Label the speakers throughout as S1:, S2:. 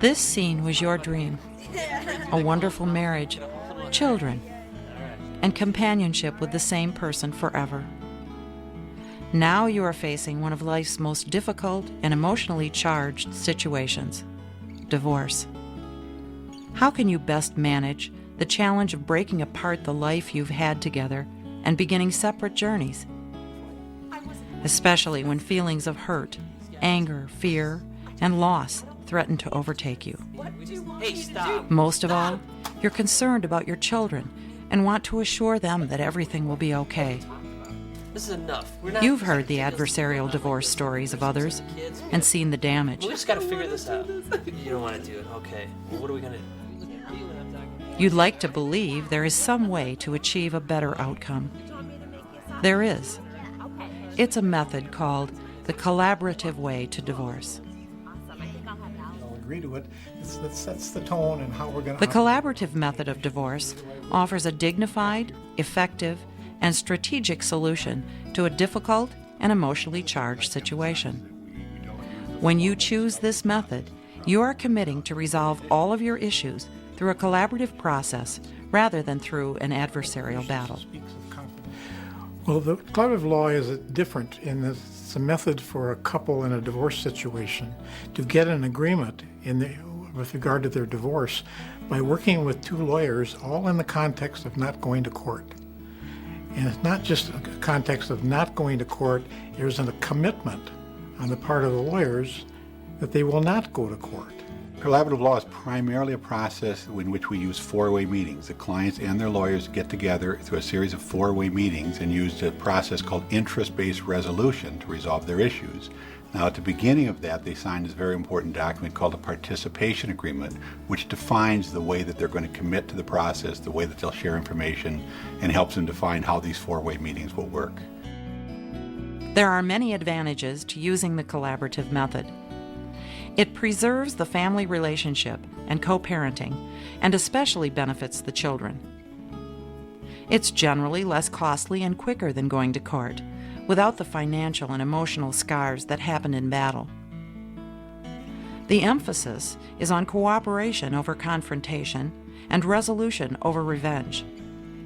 S1: This scene was your dream. A wonderful marriage, children, and companionship with the same person forever. Now you are facing one of life's most difficult and emotionally charged situations: divorce. How can you best manage the challenge of breaking apart the life you've had together and beginning separate journeys? Especially when feelings of hurt, anger, fear, and loss threaten to overtake you.
S2: Hey, stop!
S1: Most of all, you're concerned about your children and want to assure them that everything will be okay.
S2: This is enough.
S1: You've heard the adversarial divorce stories of others and seen the damage.
S2: We just gotta figure this out. You don't want to do it. Okay. Well, what are we gonna do?
S1: You'd like to believe there is some way to achieve a better outcome. There is. It's a method called the collaborative way to divorce.
S3: I'll agree to it. That sets the tone and how we're going to...
S1: The collaborative method of divorce offers a dignified, effective, and strategic solution to a difficult and emotionally charged situation. When you choose this method, you are committing to resolve all of your issues through a collaborative process rather than through an adversarial battle.
S3: Well, the collaborative law is different in that it's a method for a couple in a divorce situation to get an agreement with regard to their divorce by working with two lawyers, all in the context of not going to court. And it's not just a context of not going to court, there's a commitment on the part of the lawyers that they will not go to court.
S4: Collaborative law is primarily a process in which we use four-way meetings. The clients and their lawyers get together through a series of four-way meetings and use a process called interest-based resolution to resolve their issues. Now, at the beginning of that, they sign this very important document called a participation agreement, which defines the way that they're going to commit to the process, the way that they'll share information, and helps them define how these four-way meetings will work.
S1: There are many advantages to using the collaborative method. It preserves the family relationship and co-parenting, and especially benefits the children. It's generally less costly and quicker than going to court, without the financial and emotional scars that happen in battle. The emphasis is on cooperation over confrontation and resolution over revenge.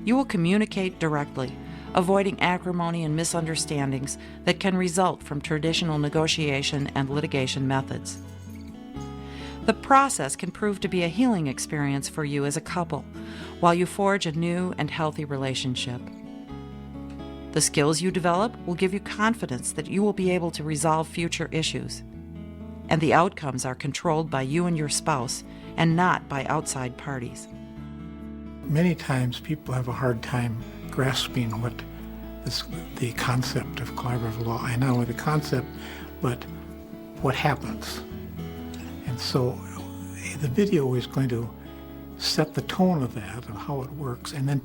S1: You will communicate directly, avoiding acrimony and misunderstandings that can result from traditional negotiation and litigation methods. The process can prove to be a healing experience for you as a couple, while you forge a new and healthy relationship. The skills you develop will give you confidence that you will be able to resolve future issues, and the outcomes are controlled by you and your spouse and not by outside parties.
S3: Many times people have a hard time grasping the concept of collaborative law, and not only the concept, but what happens. And so the video is going to set the tone of that, of how it works, and then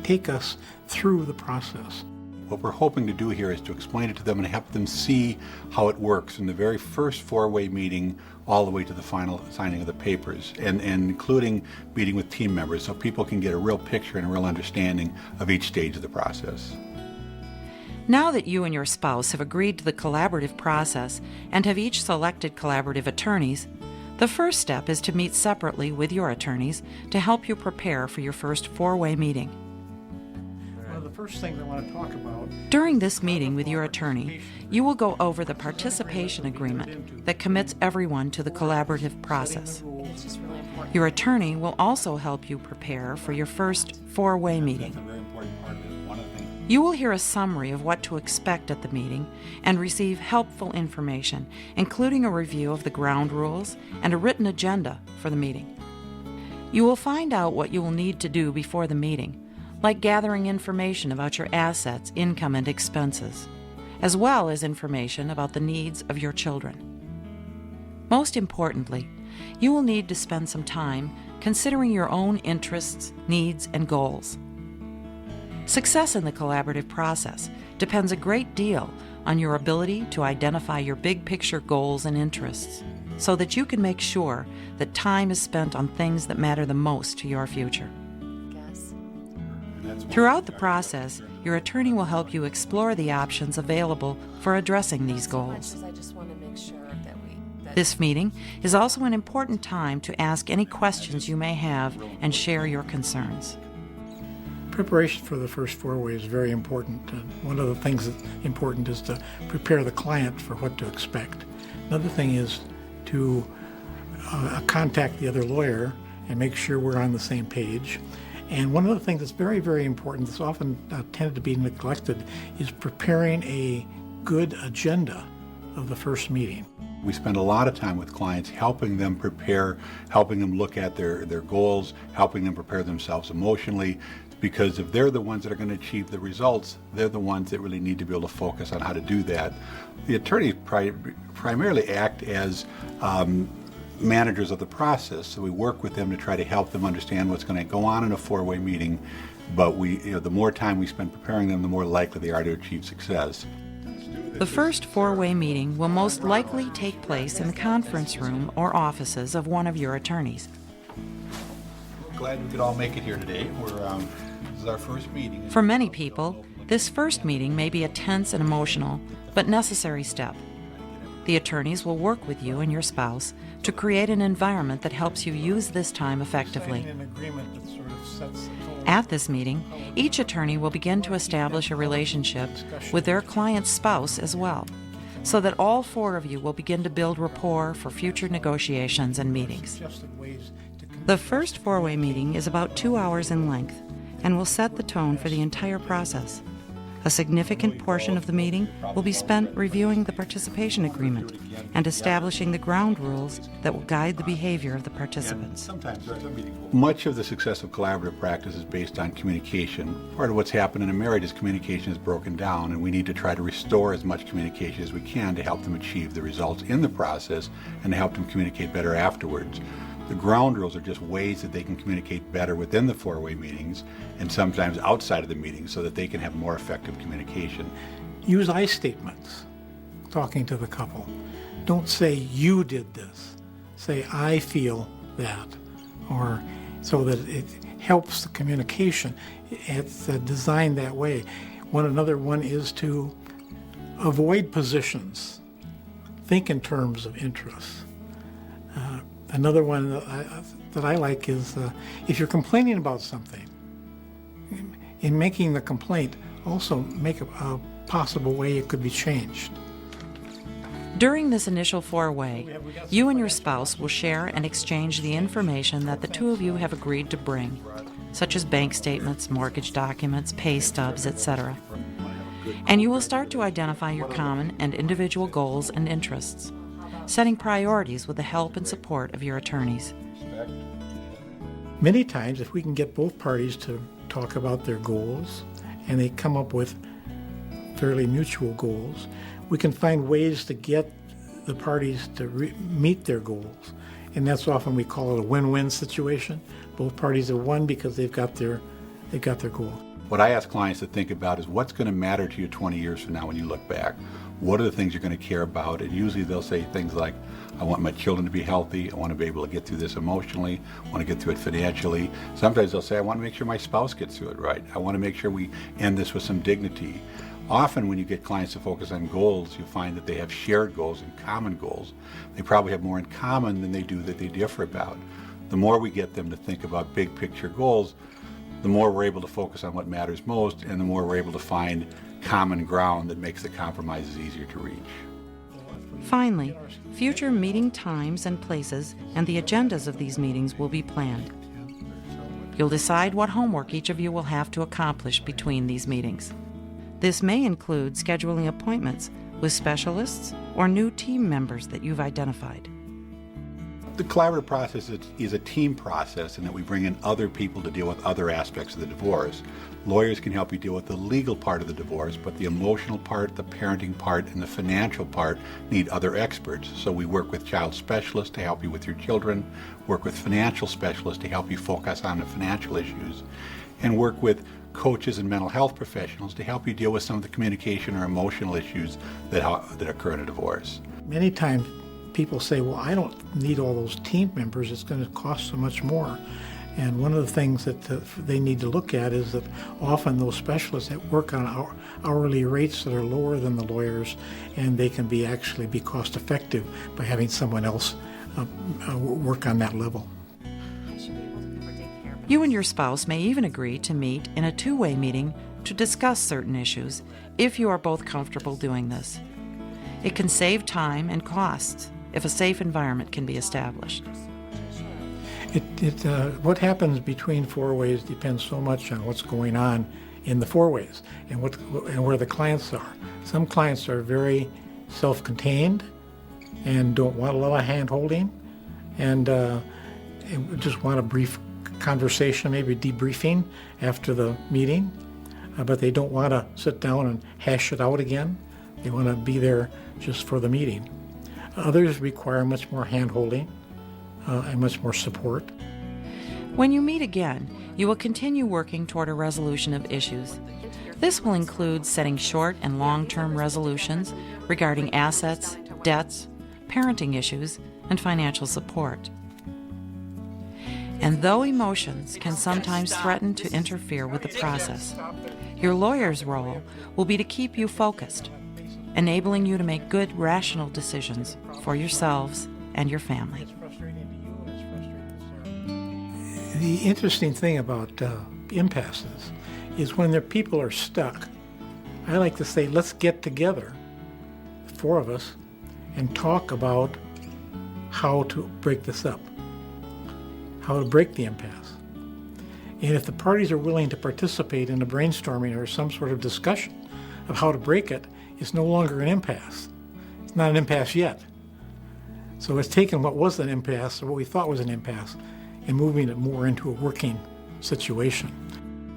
S3: take us through the process.
S4: What we're hoping to do here is to explain it to them and help them see how it works from the very first four-way meeting all the way to the final signing of the papers, and including meeting with team members so people can get a real picture and a real understanding of each stage of the process.
S1: Now that you and your spouse have agreed to the collaborative process and have each selected collaborative attorneys, the first step is to meet separately with your attorneys to help you prepare for your first four-way meeting.
S3: One of the first things I want to talk about...
S1: During this meeting with your attorney, you will go over the participation agreement that commits everyone to the collaborative process. Your attorney will also help you prepare for your first four-way meeting. You will hear a summary of what to expect at the meeting and receive helpful information, including a review of the ground rules and a written agenda for the meeting. You will find out what you will need to do before the meeting, like gathering information about your assets, income, and expenses, as well as information about the needs of your children. Most importantly, you will need to spend some time considering your own interests, needs, and goals. Success in the collaborative process depends a great deal on your ability to identify your big picture goals and interests so that you can make sure that time is spent on things that matter the most to your future. Throughout the process, your attorney will help you explore the options available for addressing these goals. This meeting is also an important time to ask any questions you may have and share your concerns.
S3: Preparation for the first four-way is very important. And one of the things that's important is to prepare the client for what to expect. Another thing is to contact the other lawyer and make sure we're on the same page. And one of the things that's very, very important that's often tended to be neglected is preparing a good agenda of the first meeting.
S4: We spend a lot of time with clients helping them prepare, helping them look at their goals, helping them prepare themselves emotionally, because if they're the ones that are going to achieve the results, they're the ones that really need to be able to focus on how to do that. The attorneys primarily act as managers of the process, so we work with them to try to help them understand what's going to go on in a four-way meeting, but the more time we spend preparing them, the more likely they are to achieve success.
S1: The first four-way meeting will most likely take place in the conference room or offices of one of your attorneys.
S4: Glad we could all make it here today. This is our first meeting.
S1: For many people, this first meeting may be a tense and emotional, but necessary step. The attorneys will work with you and your spouse to create an environment that helps you use this time effectively.
S3: Signing an agreement that sort of sets the tone.
S1: At this meeting, each attorney will begin to establish a relationship with their client's spouse as well, so that all four of you will begin to build rapport for future negotiations and meetings.
S3: Suggested ways to
S1: The first four-way meeting is about 2 hours in length and will set the tone for the entire process. A significant portion of the meeting will be spent reviewing the participation agreement and establishing the ground rules that will guide the behavior of the participants.
S4: Much of the success of collaborative practice is based on communication. Part of what's happened in a marriage is communication is broken down, and we need to try to restore as much communication as we can to help them achieve the results in the process and to help them communicate better afterwards. The ground rules are just ways that they can communicate better within the four-way meetings and sometimes outside of the meetings so that they can have more effective communication.
S3: use I statements talking to the couple. Don't say you did this. Say I feel that, or so that it helps the communication. It's designed that way. Another one is to avoid positions. Think in terms of interests. Another one that I like is if you're complaining about something, in making the complaint, also make a possible way it could be changed.
S1: During this initial four-way, you and your spouse will share and exchange the information that the two of you have agreed to bring, such as bank statements, mortgage documents, pay stubs, etc. And you will start to identify your common and individual goals and interests, setting priorities with the help and support of your attorneys.
S3: Many times, if we can get both parties to talk about their goals and they come up with fairly mutual goals, we can find ways to get the parties to meet their goals. And that's often we call it a win-win situation. Both parties have won because they've got their goal.
S4: What I ask clients to think about is what's going to matter to you 20 years from now when you look back. What are the things you're going to care about? And usually they'll say things like, I want my children to be healthy. I want to be able to get through this emotionally. I want to get through it financially. Sometimes they'll say, I want to make sure my spouse gets through it right. I want to make sure we end this with some dignity. Often when you get clients to focus on goals, you find that they have shared goals and common goals. They probably have more in common than they do that they differ about. The more we get them to think about big picture goals, the more we're able to focus on what matters most, and the more we're able to find common ground that makes the compromises easier to reach.
S1: Finally, future meeting times and places and the agendas of these meetings will be planned. You'll decide what homework each of you will have to accomplish between these meetings. This may include scheduling appointments with specialists or new team members that you've identified.
S4: The collaborative process is a team process in that we bring in other people to deal with other aspects of the divorce. Lawyers can help you deal with the legal part of the divorce, but the emotional part, the parenting part, and the financial part need other experts. So we work with child specialists to help you with your children, work with financial specialists to help you focus on the financial issues, and work with coaches and mental health professionals to help you deal with some of the communication or emotional issues that occur in a divorce.
S3: Many times people say, well, I don't need all those team members. It's going to cost so much more. And one of the things that they need to look at is that often those specialists that work on hourly rates that are lower than the lawyers, and they can actually be cost effective by having someone else work on that level.
S1: You and your spouse may even agree to meet in a two-way meeting to discuss certain issues if you are both comfortable doing this. It can save time and costs if a safe environment can be established.
S3: What happens between four ways depends so much on what's going on in the four ways and where the clients are. Some clients are very self-contained and don't want a lot of hand-holding and just want a brief conversation, maybe debriefing after the meeting, but they don't want to sit down and hash it out again. They want to be there just for the meeting. Others require much more hand-holding and much more support.
S1: When you meet again, you will continue working toward a resolution of issues. This will include setting short and long-term resolutions regarding assets, debts, parenting issues, and financial support. And though emotions can sometimes threaten to interfere with the process, your lawyer's role will be to keep you focused, enabling you to make good, rational decisions for yourselves and your family.
S3: The interesting thing about impasses is when their people are stuck, I like to say, let's get together, the four of us, and talk about how to break this up, how to break the impasse. And if the parties are willing to participate in a brainstorming or some sort of discussion of how to break it, it's no longer an impasse. It's not an impasse yet. So it's taken what was an impasse, or what we thought was an impasse, and moving it more into a working situation.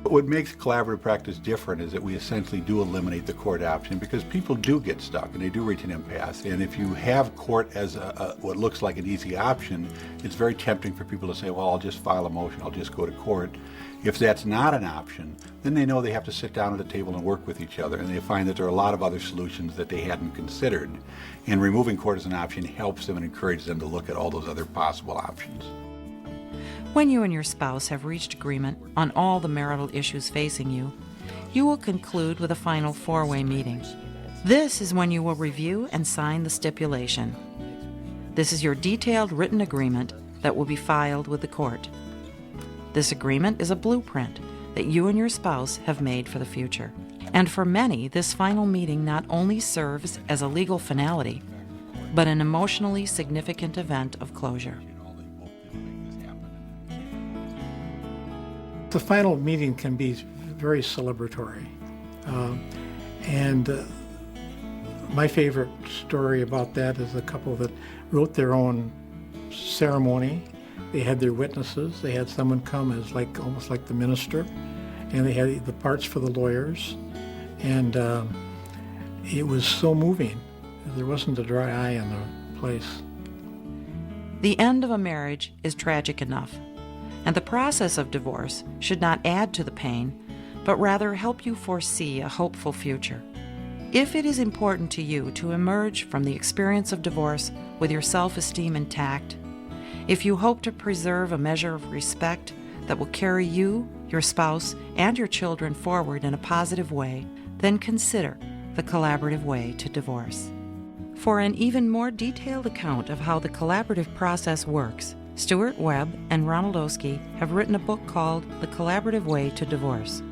S4: What makes collaborative practice different is that we essentially do eliminate the court option because people do get stuck and they do reach an impasse. And if you have court as what looks like an easy option, it's very tempting for people to say, well, I'll just file a motion, I'll just go to court. If that's not an option, then they know they have to sit down at a table and work with each other, and they find that there are a lot of other solutions that they hadn't considered. And removing court as an option helps them and encourages them to look at all those other possible options.
S1: When you and your spouse have reached agreement on all the marital issues facing you, you will conclude with a final four-way meeting. This is when you will review and sign the stipulation. This is your detailed written agreement that will be filed with the court. This agreement is a blueprint that you and your spouse have made for the future. And for many, this final meeting not only serves as a legal finality, but an emotionally significant event of closure.
S3: The final meeting can be very celebratory. My favorite story about that is a couple that wrote their own ceremony. They had their witnesses. They had someone come as almost like the minister, and they had the parts for the lawyers. And it was so moving. There wasn't a dry eye in the place.
S1: The end of a marriage is tragic enough, and the process of divorce should not add to the pain, but rather help you foresee a hopeful future. If it is important to you to emerge from the experience of divorce with your self-esteem intact, if you hope to preserve a measure of respect that will carry you, your spouse, and your children forward in a positive way, then consider the collaborative way to divorce. For an even more detailed account of how the collaborative process works, Stuart Webb and Ronald Ousky have written a book called The Collaborative Way to Divorce.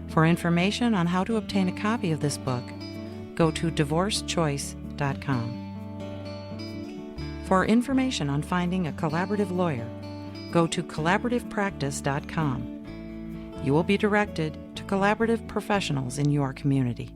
S1: For information on how to obtain a copy of this book, go to divorcechoice.com. For information on finding a collaborative lawyer, go to collaborativepractice.com. You will be directed to collaborative professionals in your community.